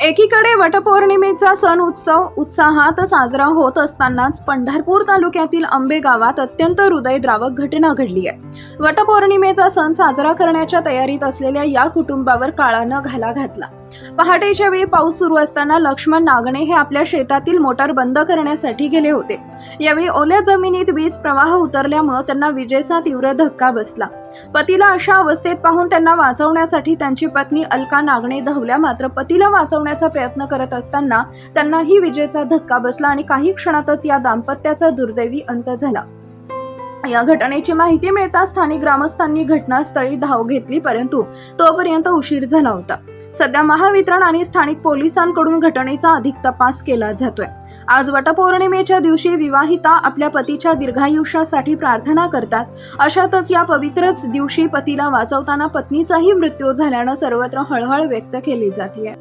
एकीकडे वटपौर्णिमेचा सण उत्साहात साजरा होत असतानाच पंढरपूर तालुक्यातील आंबे गावात अत्यंत हृदयद्रावक घटना घडली आहे। वटपौर्णिमेचा सण साजरा करण्याच्या तयारीत असलेल्या या कुटुंबावर काळानं घाला घातला। पहाटेच्या वेळी पाऊस सुरू असताना लक्ष्मण नागणे हे आपल्या शेतातील मोटार बंद करण्यासाठी गेले होते। यावेळी ओल्या जमिनीत वीज प्रवाह उतरल्यामुळे त्यांना विजेचा तीव्र धक्का बसला। पतीला अशा अवस्थेत पाहून त्यांना वाचवण्यासाठी त्यांची पत्नी अलका नागणे धावल्या, मात्र पतीला वाचवण्याचा प्रयत्न करत असताना त्यांनाही विजेचा धक्का बसला आणि काही क्षणातच या दाम्पत्याचा दुर्दैवी अंत झाला। या घटनेची माहिती मिळताच स्थानिक ग्रामस्थांनी घटनास्थळी धाव घेतली, परंतु तोपर्यंत उशीर झाला होता। सध्या महावितरण आणि स्थानिक पोलिसांकडून घटनेचा अधिक तपास केला जातोय। आज वटपौर्णिमेच्या दिवशी विवाहिता आपल्या पतीच्या दीर्घायुष्यासाठी प्रार्थना करतात। अशातच या पवित्र दिवशी पतीला वाचवताना पत्नीचाही मृत्यू झाल्यानं सर्वत्र हळहळ व्यक्त केली जाते।